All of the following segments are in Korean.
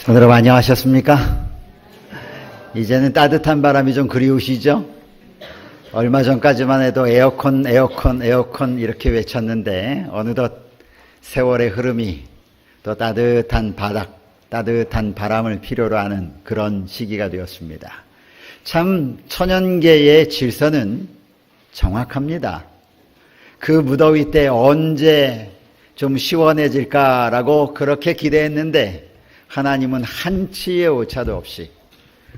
여러분 안녕하셨습니까? 이제는 따뜻한 바람이 좀 그리우시죠? 얼마 전까지만 해도 에어컨 이렇게 외쳤는데 어느덧 세월의 흐름이 또 따뜻한 바닥, 따뜻한 바람을 필요로 하는 그런 시기가 되었습니다. 참 천연계의 질서는 정확합니다. 그 무더위 때 언제 좀 시원해질까라고 그렇게 기대했는데 하나님은 한치의 오차도 없이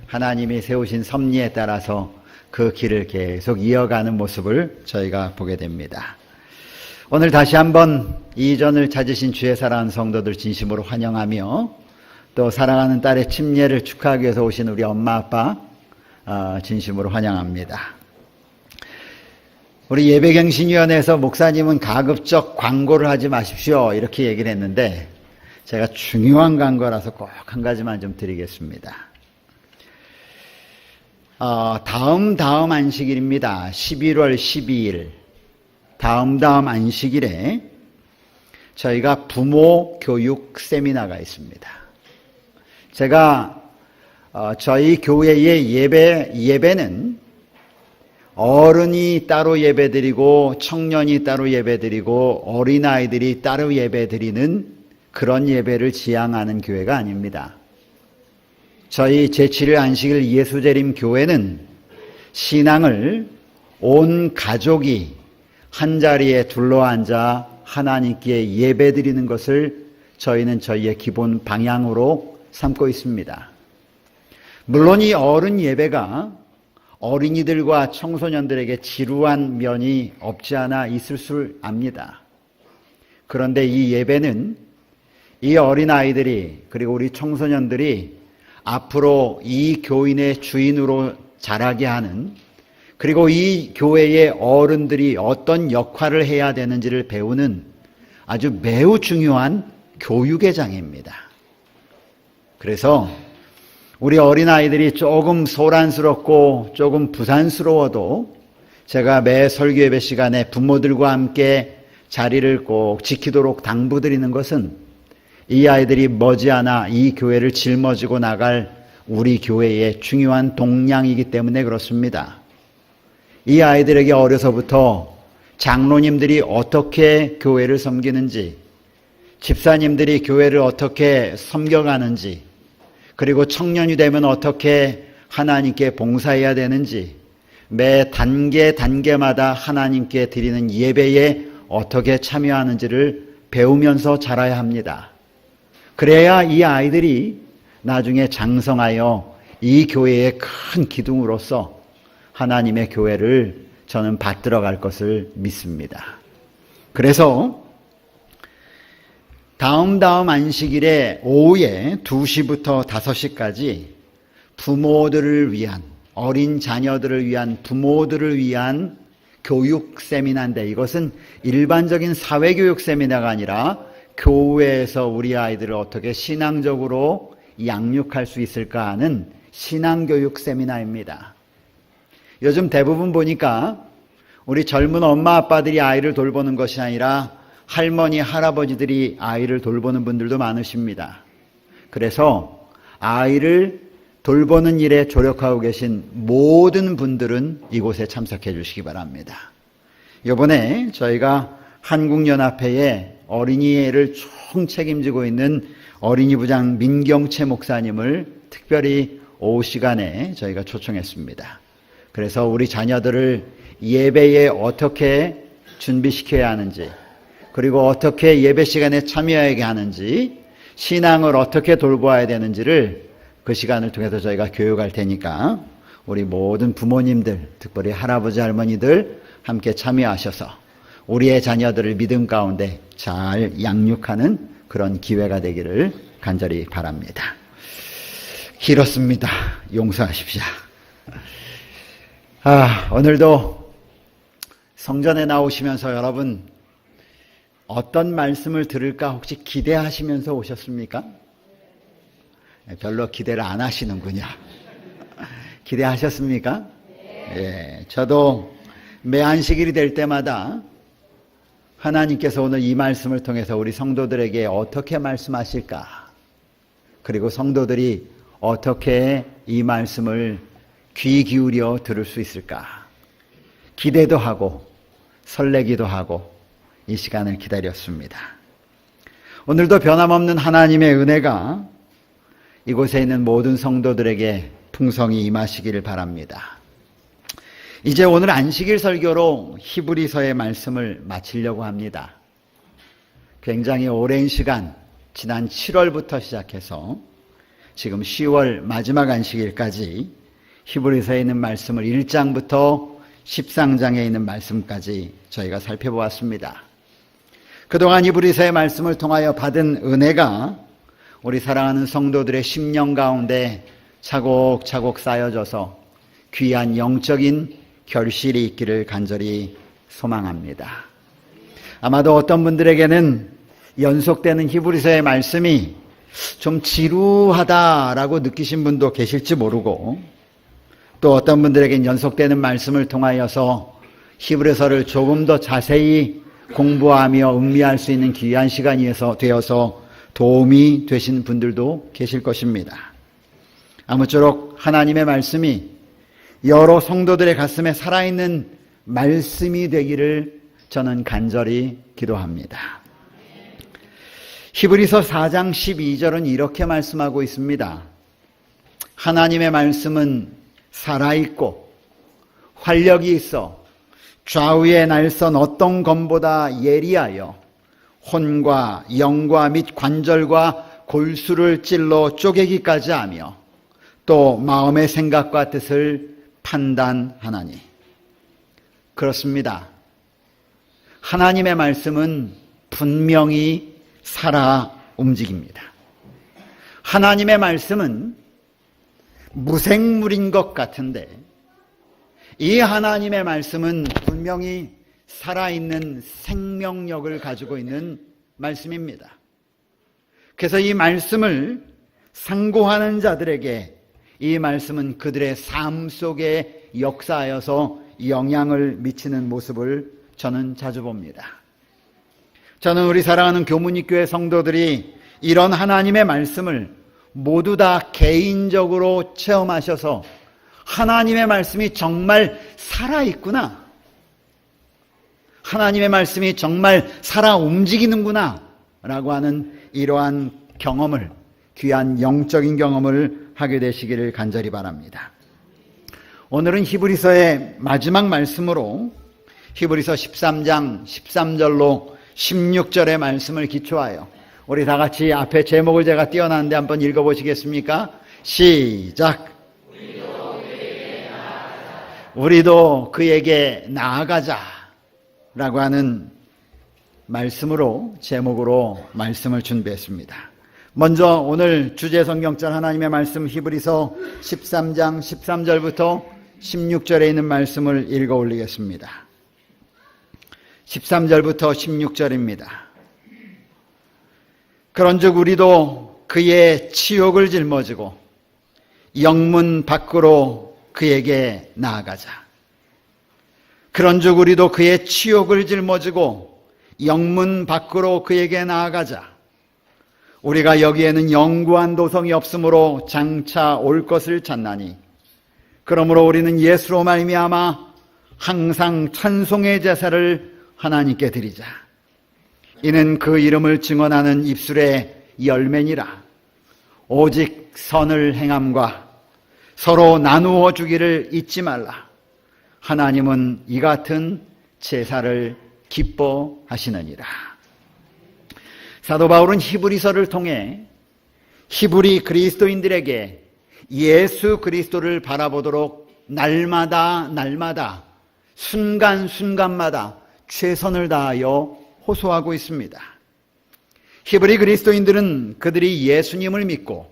하나님이 세우신 섭리에 따라서 그 길을 계속 이어가는 모습을 저희가 보게 됩니다. 오늘 다시 한번 이전을 찾으신 주의 사랑하는 성도들 진심으로 환영하며 또 사랑하는 딸의 침례를 축하하기 위해서 오신 우리 엄마 아빠 진심으로 환영합니다. 우리 예배갱신위원회에서 목사님은 가급적 광고를 하지 마십시오 이렇게 얘기를 했는데 제가 중요한 광고라서 꼭 한 가지만 좀 드리겠습니다. 다음 안식일입니다. 11월 12일 다음 안식일에 저희가 부모 교육 세미나가 있습니다. 제가 저희 교회의 예배는 어른이 따로 예배드리고 청년이 따로 예배드리고 어린아이들이 따로 예배드리는 그런 예배를 지향하는 교회가 아닙니다. 저희 제7일 안식일 예수재림 교회는 신앙을 온 가족이 한자리에 둘러앉아 하나님께 예배드리는 것을 저희는 저희의 기본 방향으로 삼고 있습니다. 물론 이 어른 예배가 어린이들과 청소년들에게 지루한 면이 없지 않아 있을 줄 압니다. 그런데 이 예배는 이 어린아이들이 그리고 우리 청소년들이 앞으로 이 교인의 주인으로 자라게 하는 그리고 이 교회의 어른들이 어떤 역할을 해야 되는지를 배우는 아주 매우 중요한 교육의 장입니다. 그래서 우리 어린아이들이 조금 소란스럽고 조금 부산스러워도 제가 매 설교 예배 시간에 부모들과 함께 자리를 꼭 지키도록 당부드리는 것은 이 아이들이 머지않아 이 교회를 짊어지고 나갈 우리 교회의 중요한 동량이기 때문에 그렇습니다. 이 아이들에게 어려서부터 장로님들이 어떻게 교회를 섬기는지, 집사님들이 교회를 어떻게 섬겨가는지, 그리고 청년이 되면 어떻게 하나님께 봉사해야 되는지, 매 단계마다 하나님께 드리는 예배에 어떻게 참여하는지를 배우면서 자라야 합니다. 그래야 이 아이들이 나중에 장성하여 이 교회의 큰 기둥으로서 하나님의 교회를 저는 받들어 갈 것을 믿습니다. 그래서 다음 안식일에 오후에 2시부터 5시까지 부모들을 위한 어린 자녀들을 위한 부모들을 위한 교육 세미나인데 이것은 일반적인 사회교육 세미나가 아니라 교회에서 우리 아이들을 어떻게 신앙적으로 양육할 수 있을까 하는 신앙교육 세미나입니다. 요즘 대부분 보니까 우리 젊은 엄마 아빠들이 아이를 돌보는 것이 아니라 할머니 할아버지들이 아이를 돌보는 분들도 많으십니다. 그래서 아이를 돌보는 일에 조력하고 계신 모든 분들은 이곳에 참석해 주시기 바랍니다. 이번에 저희가 한국연합회에 어린이를 총 책임지고 있는 어린이 부장 민경채 목사님을 특별히 오후 시간에 저희가 초청했습니다. 그래서 우리 자녀들을 예배에 어떻게 준비시켜야 하는지 그리고 어떻게 예배 시간에 참여하게 하는지 신앙을 어떻게 돌보아야 되는지를 그 시간을 통해서 저희가 교육할 테니까 우리 모든 부모님들 특별히 할아버지 할머니들 함께 참여하셔서 우리의 자녀들을 믿음 가운데 잘 양육하는 그런 기회가 되기를 간절히 바랍니다. 길었습니다. 용서하십시오. 오늘도 성전에 나오시면서 여러분 어떤 말씀을 들을까 혹시 기대하시면서 오셨습니까? 별로 기대를 안 하시는군요. 기대하셨습니까? 예, 저도 매 안식일이 될 때마다 하나님께서 오늘 이 말씀을 통해서 우리 성도들에게 어떻게 말씀하실까 그리고 성도들이 어떻게 이 말씀을 귀 기울여 들을 수 있을까? 기대도 하고 설레기도 하고 이 시간을 기다렸습니다. 오늘도 변함없는 하나님의 은혜가 이곳에 있는 모든 성도들에게 풍성히 임하시기를 바랍니다. 이제 오늘 안식일 설교로 히브리서의 말씀을 마치려고 합니다. 굉장히 오랜 시간, 지난 7월부터 시작해서 지금 10월 마지막 안식일까지 히브리서에 있는 말씀을 1장부터 13장에 있는 말씀까지 저희가 살펴보았습니다. 그동안 히브리서의 말씀을 통하여 받은 은혜가 우리 사랑하는 성도들의 심령 가운데 차곡차곡 쌓여져서 귀한 영적인 결실이 있기를 간절히 소망합니다. 아마도 어떤 분들에게는 연속되는 히브리서의 말씀이 좀 지루하다라고 느끼신 분도 계실지 모르고, 또 어떤 분들에게는 연속되는 말씀을 통하여서 히브리서를 조금 더 자세히 공부하며 음미할 수 있는 귀한 시간이 되어서 도움이 되신 분들도 계실 것입니다. 아무쪼록 하나님의 말씀이 여러 성도들의 가슴에 살아있는 말씀이 되기를 저는 간절히 기도합니다. 히브리서 4장 12절은 이렇게 말씀하고 있습니다. 하나님의 말씀은 살아있고 활력이 있어 좌우의 날선 어떤 검보다 예리하여 혼과 영과 및 관절과 골수를 찔러 쪼개기까지 하며 또 마음의 생각과 뜻을 판단하나니. 그렇습니다. 하나님의 말씀은 분명히 살아 움직입니다. 하나님의 말씀은 무생물인 것 같은데 이 하나님의 말씀은 분명히 살아있는 생명력을 가지고 있는 말씀입니다. 그래서 이 말씀을 상고하는 자들에게 이 말씀은 그들의 삶 속에 역사하여서 영향을 미치는 모습을 저는 자주 봅니다. 저는 우리 사랑하는 교문이교회 성도들이 이런 하나님의 말씀을 모두 다 개인적으로 체험하셔서 하나님의 말씀이 정말 살아있구나, 하나님의 말씀이 정말 살아 움직이는구나 라고 하는 이러한 경험을, 귀한 영적인 경험을 하게 되시기를 간절히 바랍니다. 오늘은 히브리서의 마지막 말씀으로 히브리서 13장 13절로 16절의 말씀을 기초하여 우리 다 같이 앞에 제목을 제가 띄워놨는데 한번 읽어보시겠습니까? 시작. 우리도 그에게 나아가자 라고 하는 말씀으로, 제목으로 말씀을 준비했습니다. 먼저 오늘 주제 성경절 하나님의 말씀 히브리서 13장 13절부터 16절에 있는 말씀을 읽어 올리겠습니다. 13절부터 16절입니다. 그런즉 우리도 그의 치욕을 짊어지고 영문 밖으로 그에게 나아가자. 그런즉 우리도 그의 치욕을 짊어지고 영문 밖으로 그에게 나아가자. 우리가 여기에는 영구한 도성이 없으므로 장차 올 것을 찾나니 그러므로 우리는 예수로 말미암아 항상 찬송의 제사를 하나님께 드리자. 이는 그 이름을 증언하는 입술의 열매니라. 오직 선을 행함과 서로 나누어 주기를 잊지 말라. 하나님은 이 같은 제사를 기뻐하시느니라. 사도 바울은 히브리서를 통해 히브리 그리스도인들에게 예수 그리스도를 바라보도록 날마다 순간순간마다 최선을 다하여 호소하고 있습니다. 히브리 그리스도인들은 그들이 예수님을 믿고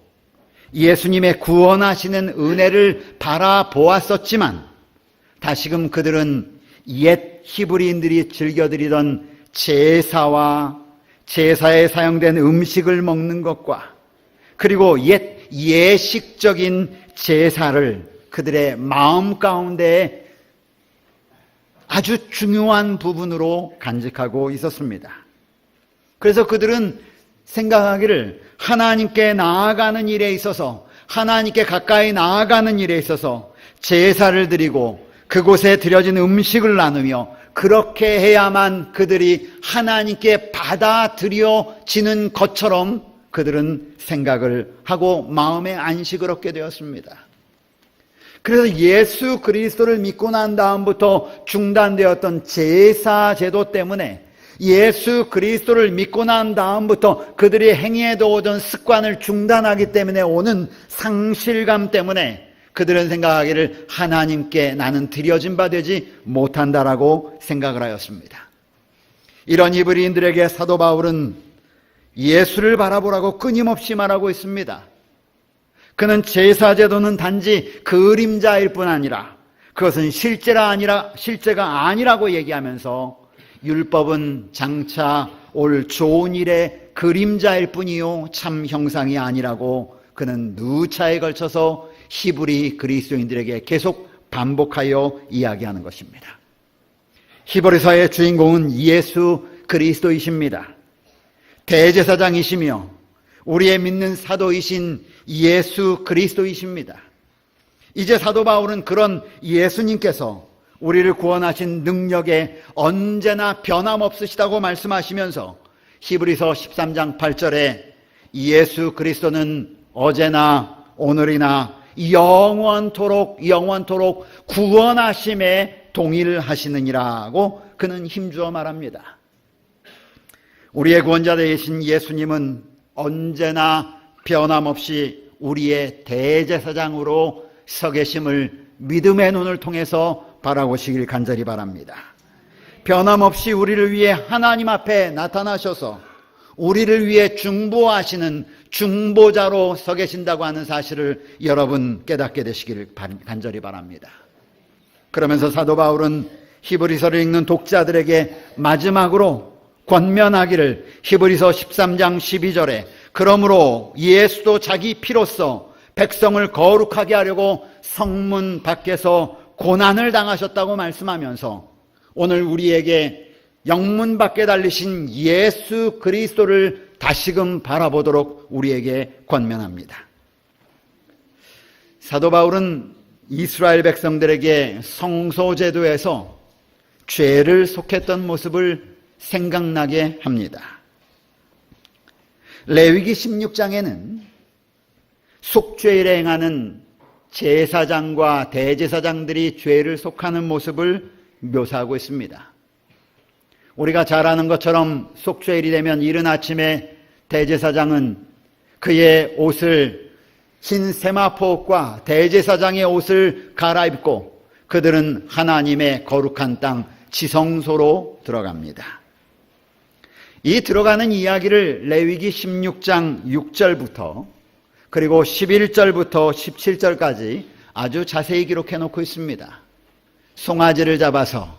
예수님의 구원하시는 은혜를 바라보았었지만 다시금 그들은 옛 히브리인들이 즐겨드리던 제사와 제사에 사용된 음식을 먹는 것과 그리고 옛 예식적인 제사를 그들의 마음 가운데 아주 중요한 부분으로 간직하고 있었습니다. 그래서 그들은 생각하기를 하나님께 나아가는 일에 있어서, 하나님께 가까이 나아가는 일에 있어서 제사를 드리고 그곳에 드려진 음식을 나누며 그렇게 해야만 그들이 하나님께 받아들여지는 것처럼 그들은 생각을 하고 마음의 안식을 얻게 되었습니다. 그래서 예수 그리스도를 믿고 난 다음부터 중단되었던 제사 제도 때문에, 예수 그리스도를 믿고 난 다음부터 그들이 행해도 오던 습관을 중단하기 때문에 오는 상실감 때문에 그들은 생각하기를 하나님께 나는 드려진 바 되지 못한다라고 생각을 하였습니다. 이런 히브리인들에게 사도 바울은 예수를 바라보라고 끊임없이 말하고 있습니다. 그는 제사제도는 단지 그림자일 뿐 아니라 그것은 실제가 아니라고 얘기하면서 율법은 장차 올 좋은 일의 그림자일 뿐이요 참 형상이 아니라고 그는 누차에 걸쳐서 히브리 그리스도인들에게 계속 반복하여 이야기하는 것입니다. 히브리서의 주인공은 예수 그리스도이십니다. 대제사장이시며 우리의 믿는 사도이신 예수 그리스도이십니다. 이제 사도 바울은 그런 예수님께서 우리를 구원하신 능력에 언제나 변함없으시다고 말씀하시면서 히브리서 13장 8절에 예수 그리스도는 어제나 오늘이나 영원토록 구원하심에 동일하시느니라고 그는 힘주어 말합니다. 우리의 구원자 되신 예수님은 언제나 변함없이 우리의 대제사장으로 서 계심을 믿음의 눈을 통해서 바라보시길 간절히 바랍니다. 변함없이 우리를 위해 하나님 앞에 나타나셔서 우리를 위해 중보하시는 중보자로 서 계신다고 하는 사실을 여러분 깨닫게 되시기를 간절히 바랍니다. 그러면서 사도 바울은 히브리서를 읽는 독자들에게 마지막으로 권면하기를 히브리서 13장 12절에 그러므로 예수도 자기 피로써 백성을 거룩하게 하려고 성문 밖에서 고난을 당하셨다고 말씀하면서 오늘 우리에게 영문 밖에 달리신 예수 그리스도를 다시금 바라보도록 우리에게 권면합니다. 사도 바울은 이스라엘 백성들에게 성소제도에서 죄를 속했던 모습을 생각나게 합니다. 레위기 16장에는 속죄일에 행하는 제사장과 대제사장들이 죄를 속하는 모습을 묘사하고 있습니다. 우리가 잘 아는 것처럼 속죄일이 되면 이른 아침에 대제사장은 그의 옷을 흰 세마포옷과 대제사장의 옷을 갈아입고 그들은 하나님의 거룩한 땅 지성소로 들어갑니다. 이 들어가는 이야기를 레위기 16장 6절부터 그리고 11절부터 17절까지 아주 자세히 기록해 놓고 있습니다. 송아지를 잡아서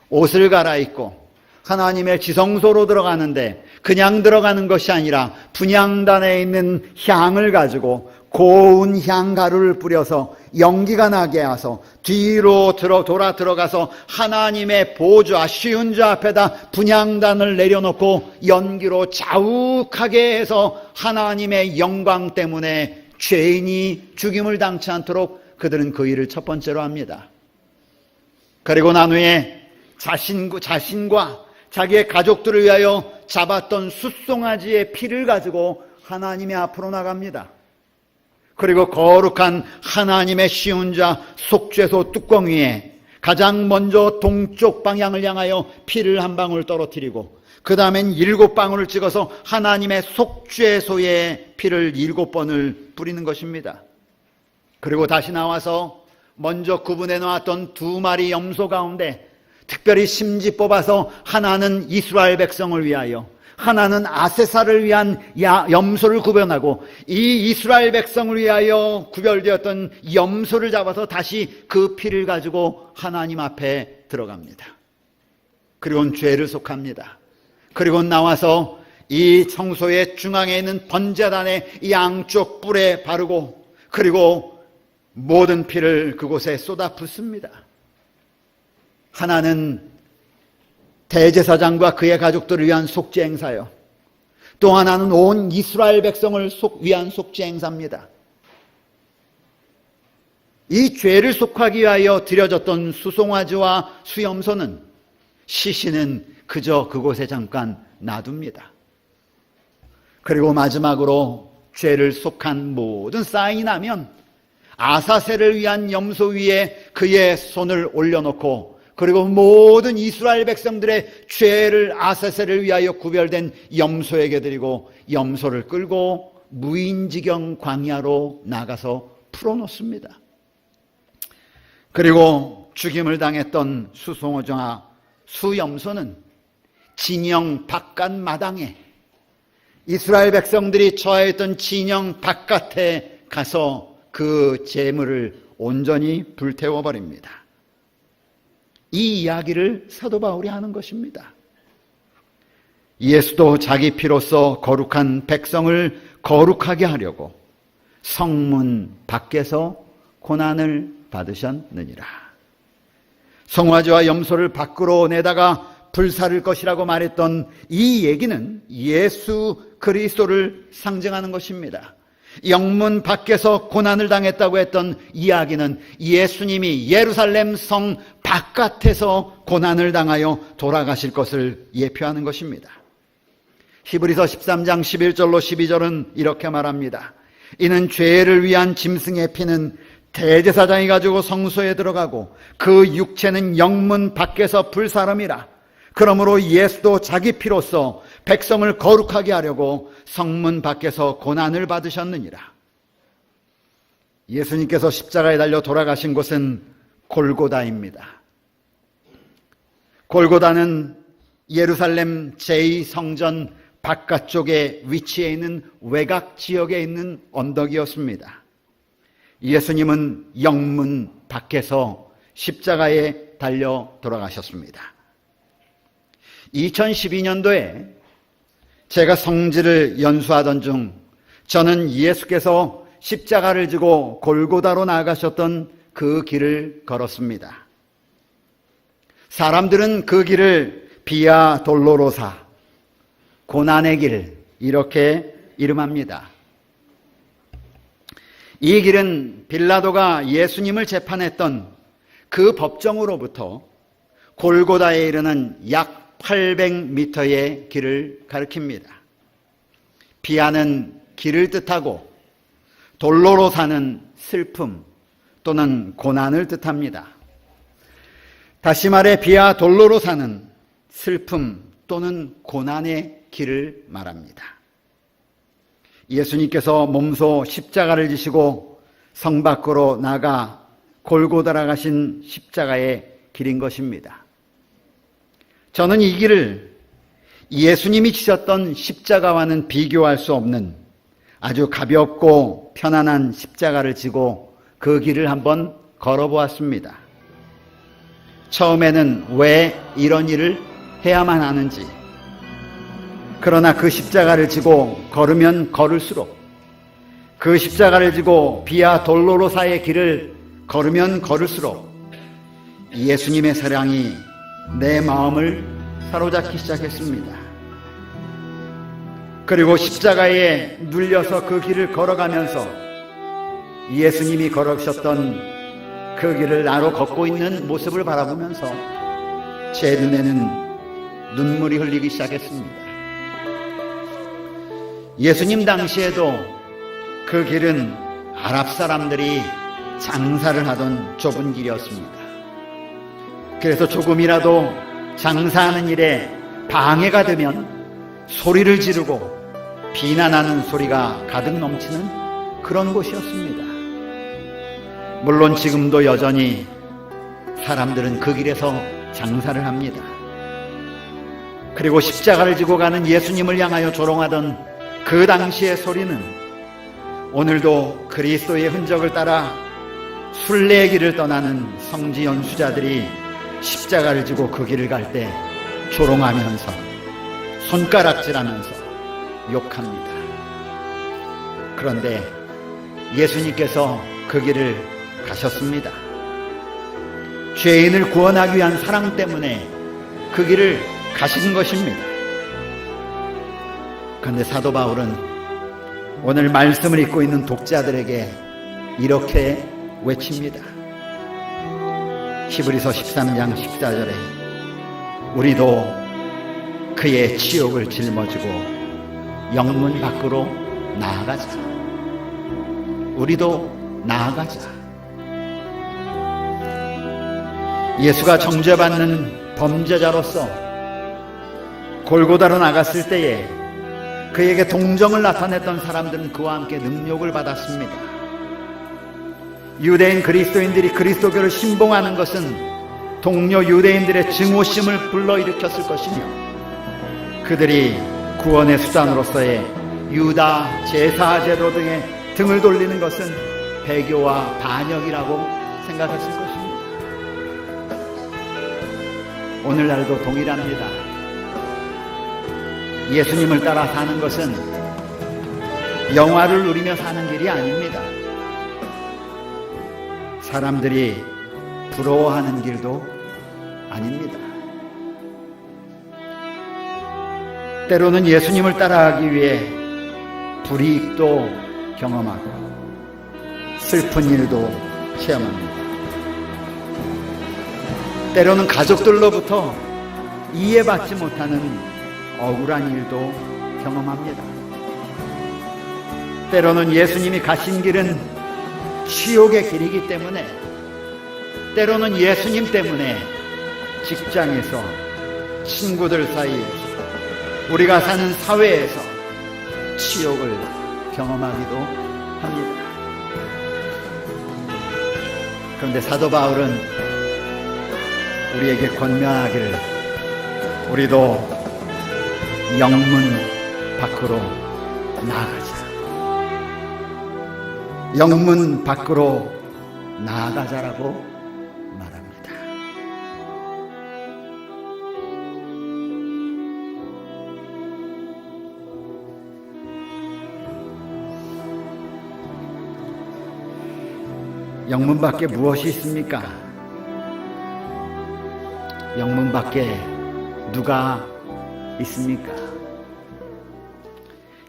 옷을 갈아입고 하나님의 지성소로 들어가는데 그냥 들어가는 것이 아니라 분향단에 있는 향을 가지고 고운 향가루를 뿌려서 연기가 나게 해서 뒤로 돌아 들어가서 하나님의 보좌 아쉬운자 앞에다 분향단을 내려놓고 연기로 자욱하게 해서 하나님의 영광 때문에 죄인이 죽임을 당치 않도록 그들은 그 일을 첫 번째로 합니다. 그리고 난 후에 자신과 자기의 가족들을 위하여 잡았던 숫송아지의 피를 가지고 하나님의 앞으로 나갑니다. 그리고 거룩한 하나님의 시운자 속죄소 뚜껑 위에 가장 먼저 동쪽 방향을 향하여 피를 한 방울 떨어뜨리고 그 다음엔 7방울을 찍어서 하나님의 속죄소에 피를 7번을 뿌리는 것입니다. 그리고 다시 나와서 먼저 구분해 놓았던 2마리 염소 가운데 특별히 심지 뽑아서 하나는 이스라엘 백성을 위하여 하나는 아세사를 위한 염소를 구별하고 이 이스라엘 백성을 위하여 구별되었던 염소를 잡아서 다시 그 피를 가지고 하나님 앞에 들어갑니다. 그리고는 죄를 속합니다. 그리고 나와서 이 성소의 중앙에 있는 번제단의 양쪽 뿔에 바르고 그리고 모든 피를 그곳에 쏟아 붓습니다. 하나는 대제사장과 그의 가족들을 위한 속죄 행사요. 또 하나는 온 이스라엘 백성을 위한 속죄 행사입니다. 이 죄를 속하기 위하여 드려졌던 수송아지와 수염소는 시신은 그저 그곳에 잠깐 놔둡니다. 그리고 마지막으로 죄를 속한 모든 쌓인이 나면 아사셀을 위한 염소 위에 그의 손을 올려놓고, 그리고 모든 이스라엘 백성들의 죄를 아사셀을 위하여 구별된 염소에게 드리고 염소를 끌고 무인지경 광야로 나가서 풀어놓습니다. 그리고 죽임을 당했던 수송아지와 수염소는 진영 바깥 마당에, 이스라엘 백성들이 처해있던 진영 바깥에 가서 그 제물을 온전히 불태워버립니다. 이 이야기를 사도 바울이 하는 것입니다. 예수도 자기 피로써 거룩한 백성을 거룩하게 하려고 성문 밖에서 고난을 받으셨느니라. 송아지와 염소를 밖으로 내다가 불사를 것이라고 말했던 이 얘기는 예수 그리스도를 상징하는 것입니다. 영문 밖에서 고난을 당했다고 했던 이야기는 예수님이 예루살렘 성 바깥에서 고난을 당하여 돌아가실 것을 예표하는 것입니다. 히브리서 13장 11절로 12절은 이렇게 말합니다. 이는 죄를 위한 짐승의 피는 대제사장이 가지고 성소에 들어가고 그 육체는 영문 밖에서 불사름이라. 그러므로 예수도 자기 피로써 백성을 거룩하게 하려고 성문 밖에서 고난을 받으셨느니라. 예수님께서 십자가에 달려 돌아가신 곳은 골고다입니다. 골고다는 예루살렘 제2성전 바깥쪽에 위치해 있는 외곽 지역에 있는 언덕이었습니다. 예수님은 영문 밖에서 십자가에 달려 돌아가셨습니다. 2012년도에 제가 성지를 연수하던 중 저는 예수께서 십자가를 지고 골고다로 나아가셨던 그 길을 걸었습니다. 사람들은 그 길을 비아 돌로로사, 고난의 길, 이렇게 이름합니다. 이 길은 빌라도가 예수님을 재판했던 그 법정으로부터 골고다에 이르는 약 800m의 길을 가리킵니다. 비아는 길을 뜻하고 돌로로사는 슬픔 또는 고난을 뜻합니다. 다시 말해 비아 돌로로사는 슬픔 또는 고난의 길을 말합니다. 예수님께서 몸소 십자가를 지시고 성 밖으로 나가 골고다라 가신 십자가의 길인 것입니다. 저는 이 길을 예수님이 지셨던 십자가와는 비교할 수 없는 아주 가볍고 편안한 십자가를 지고 그 길을 한번 걸어보았습니다. 처음에는 왜 이런 일을 해야만 하는지, 그러나 그 십자가를 지고 걸으면 걸을수록, 그 십자가를 지고 비아 돌로로사의 길을 걸으면 걸을수록 예수님의 사랑이 내 마음을 사로잡기 시작했습니다. 그리고 십자가에 눌려서 그 길을 걸어가면서 예수님이 걸으셨던 그 길을 나로 걷고 있는 모습을 바라보면서 제 눈에는 눈물이 흘리기 시작했습니다. 예수님 당시에도 그 길은 아랍 사람들이 장사를 하던 좁은 길이었습니다. 그래서 조금이라도 장사하는 일에 방해가 되면 소리를 지르고 비난하는 소리가 가득 넘치는 그런 곳이었습니다. 물론 지금도 여전히 사람들은 그 길에서 장사를 합니다. 그리고 십자가를 지고 가는 예수님을 향하여 조롱하던 그 당시의 소리는 오늘도 그리스도의 흔적을 따라 순례의 길을 떠나는 성지 연수자들이 십자가를 지고 그 길을 갈 때 조롱하면서 손가락질하면서 욕합니다. 그런데 예수님께서 그 길을 가셨습니다. 죄인을 구원하기 위한 사랑 때문에 그 길을 가신 것입니다. 그런데 사도 바울은 오늘 말씀을 읽고 있는 독자들에게 이렇게 외칩니다. 히브리서 13장 14절에 우리도 그의 치욕을 짊어지고 영문 밖으로 나아가자. 우리도 나아가자. 예수가 정죄받는 범죄자로서 골고다로 나갔을 때에 그에게 동정을 나타냈던 사람들은 그와 함께 능욕을 받았습니다. 유대인 그리스도인들이 그리스도교를 신봉하는 것은 동료 유대인들의 증오심을 불러일으켰을 것이며 그들이 구원의 수단으로서의 유다 제사제도 등에 등을 돌리는 것은 배교와 반역이라고 생각했을 것입니다. 오늘날도 동일합니다. 예수님을 따라 사는 것은 영화를 누리며 사는 길이 아닙니다. 사람들이 부러워하는 길도 아닙니다. 때로는 예수님을 따라가기 위해 불이익도 경험하고 슬픈 일도 체험합니다. 때로는 가족들로부터 이해받지 못하는 억울한 일도 경험합니다. 때로는 예수님이 가신 길은 치욕의 길이기 때문에 때로는 예수님 때문에 직장에서 친구들 사이에서 우리가 사는 사회에서 치욕을 경험하기도 합니다. 그런데 사도 바울은 우리에게 권면하기를 우리도 영문 밖으로 나아가자. 영문 밖으로 나아가자라고 말합니다. 영문 밖에 무엇이 있습니까? 영문 밖에 누가 있습니까?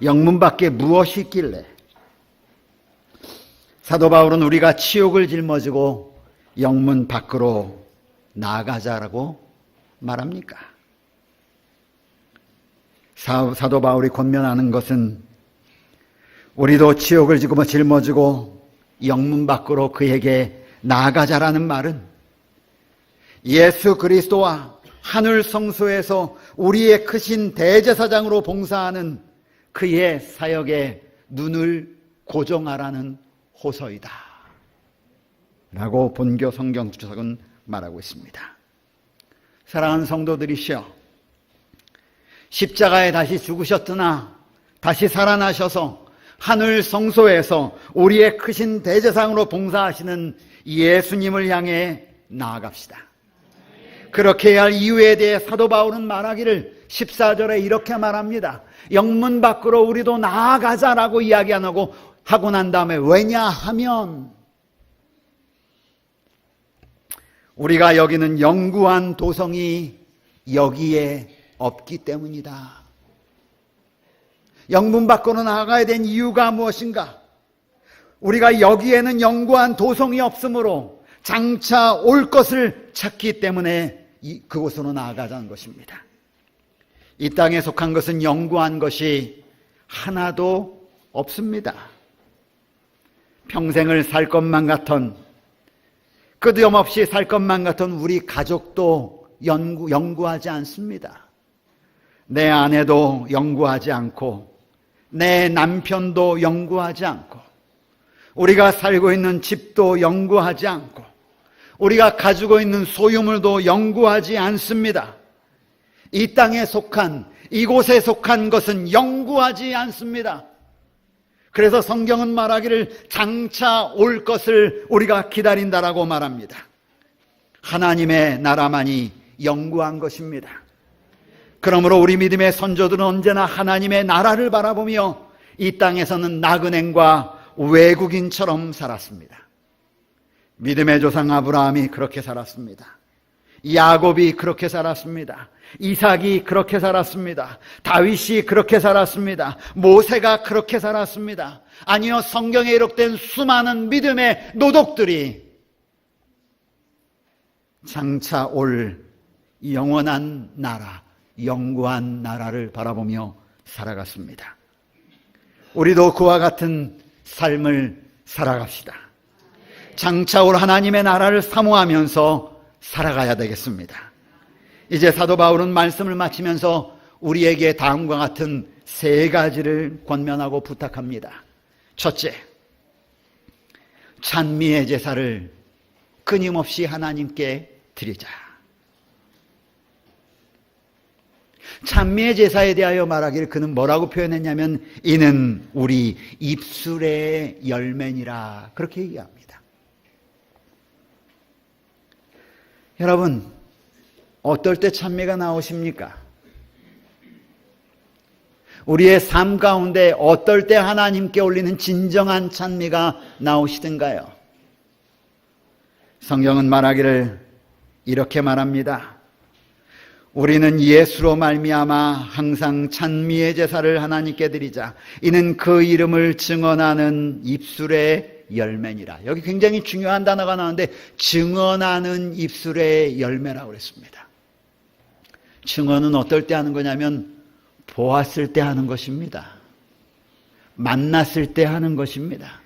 영문 밖에 무엇이 있길래 사도 바울은 우리가 치욕을 짊어지고 영문 밖으로 나아가자라고 말합니까? 사도 바울이 권면하는 것은 우리도 치욕을 짊어지고 영문 밖으로 그에게 나아가자라는 말은 예수 그리스도와 하늘 성소에서 우리의 크신 대제사장으로 봉사하는 그의 사역에 눈을 고정하라는 호소이다 라고 본교 성경 주석은 말하고 있습니다. 사랑하는 성도들이시여, 십자가에 다시 죽으셨으나 다시 살아나셔서 하늘 성소에서 우리의 크신 대제사장으로 봉사하시는 예수님을 향해 나아갑시다. 그렇게 해야 할 이유에 대해 사도 바울은 말하기를 14절에 이렇게 말합니다. 영문 밖으로 우리도 나아가자라고 이야기 안 하고 난 다음에 왜냐하면 우리가 여기는 영구한 도성이 여기에 없기 때문이다. 영문 밖으로 나아가야 된 이유가 무엇인가? 우리가 여기에는 영구한 도성이 없으므로 장차 올 것을 찾기 때문에 그곳으로 나아가자는 것입니다. 이 땅에 속한 것은 영구한 것이 하나도 없습니다. 평생을 살 것만 같은, 끄트없이 살 것만 같은 우리 가족도 영구하지 않습니다. 내 아내도 영구하지 않고 내 남편도 영구하지 않고 우리가 살고 있는 집도 영구하지 않고 우리가 가지고 있는 소유물도 영구하지 않습니다. 이 땅에 속한, 이곳에 속한 것은 영구하지 않습니다. 그래서 성경은 말하기를 장차 올 것을 우리가 기다린다라고 말합니다. 하나님의 나라만이 영구한 것입니다. 그러므로 우리 믿음의 선조들은 언제나 하나님의 나라를 바라보며 이 땅에서는 나그네과 외국인처럼 살았습니다. 믿음의 조상 아브라함이 그렇게 살았습니다. 야곱이 그렇게 살았습니다. 이삭이 그렇게 살았습니다. 다윗이 그렇게 살았습니다. 모세가 그렇게 살았습니다. 아니요, 성경에 기록된 수많은 믿음의 노독들이 장차 올 영원한 나라, 영구한 나라를 바라보며 살아갔습니다. 우리도 그와 같은 삶을 살아갑시다. 장차 올 하나님의 나라를 사모하면서 살아가야 되겠습니다. 이제 사도 바울은 말씀을 마치면서 우리에게 다음과 같은 3가지를 권면하고 부탁합니다. 첫째, 찬미의 제사를 끊임없이 하나님께 드리자. 찬미의 제사에 대하여 말하기를 그는 뭐라고 표현했냐면 이는 우리 입술의 열매니라, 그렇게 얘기합니다. 여러분, 어떨 때 찬미가 나오십니까? 우리의 삶 가운데 어떨 때 하나님께 올리는 진정한 찬미가 나오시던가요? 성경은 말하기를 이렇게 말합니다. 우리는 예수로 말미암아 항상 찬미의 제사를 하나님께 드리자. 이는 그 이름을 증언하는 입술의 열매니라. 여기 굉장히 중요한 단어가 나오는데 증언하는 입술의 열매라고 그랬습니다. 증언은 어떨 때 하는 거냐면 보았을 때 하는 것입니다. 만났을 때 하는 것입니다.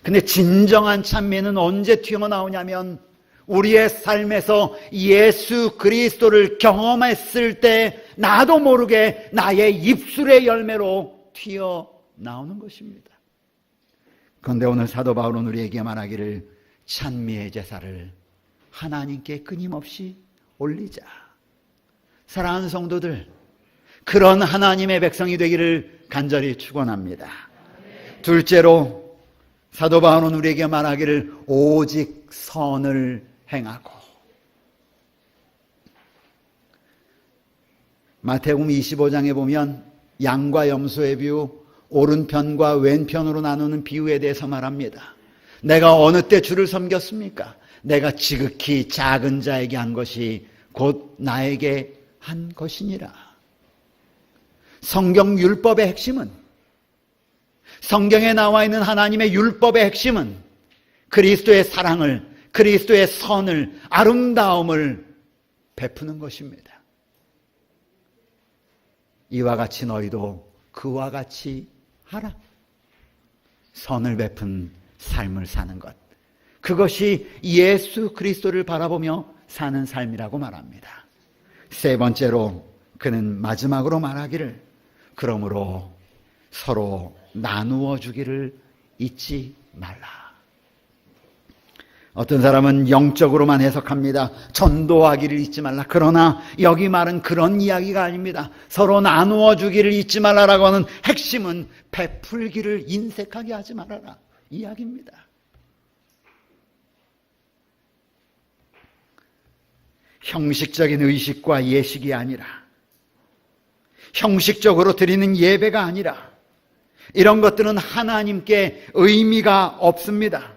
근데 진정한 찬미는 언제 튀어나오냐면 우리의 삶에서 예수 그리스도를 경험했을 때 나도 모르게 나의 입술의 열매로 튀어나오는 것입니다. 그런데 오늘 사도 바울은 우리에게 말하기를 찬미의 제사를 하나님께 끊임없이 올리자. 사랑하는 성도들, 그런 하나님의 백성이 되기를 간절히 축원합니다. 둘째로 사도 바울은 우리에게 말하기를 오직 선을 행하고. 마태복음 25장에 보면 양과 염소의 비유, 오른편과 왼편으로 나누는 비유에 대해서 말합니다. 내가 어느 때 주를 섬겼습니까? 내가 지극히 작은 자에게 한 것이 곧 나에게 한 것이니라. 성경 율법의 핵심은, 성경에 나와 있는 하나님의 율법의 핵심은 그리스도의 사랑을, 그리스도의 선을, 아름다움을 베푸는 것입니다. 이와 같이 너희도 그와 같이 하라. 선을 베푼 삶을 사는 것, 그것이 예수 그리스도를 바라보며 사는 삶이라고 말합니다. 세 번째로 그는 마지막으로 말하기를 그러므로 서로 나누어 주기를 잊지 말라. 어떤 사람은 영적으로만 해석합니다. 전도하기를 잊지 말라. 그러나 여기 말은 그런 이야기가 아닙니다. 서로 나누어 주기를 잊지 말라라고 하는 핵심은 베풀기를 인색하게 하지 말아라 이야기입니다. 형식적인 의식과 예식이 아니라, 형식적으로 드리는 예배가 아니라, 이런 것들은 하나님께 의미가 없습니다.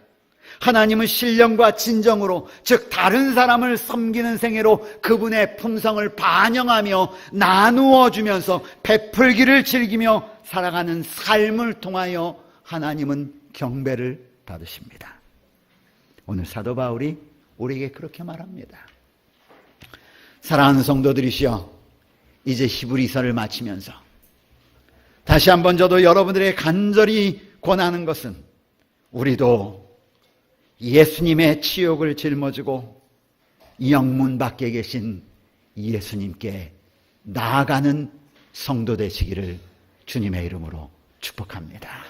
하나님은 신령과 진정으로, 즉 다른 사람을 섬기는 생애로 그분의 품성을 반영하며 나누어 주면서 베풀기를 즐기며 살아가는 삶을 통하여 하나님은 경배를 받으십니다. 오늘 사도 바울이 우리에게 그렇게 말합니다. 사랑하는 성도들이시여, 이제 히브리서를 마치면서 다시 한번 저도 여러분들에게 간절히 권하는 것은 우리도 예수님의 치욕을 짊어지고 영문 밖에 계신 예수님께 나아가는 성도 되시기를 주님의 이름으로 축복합니다.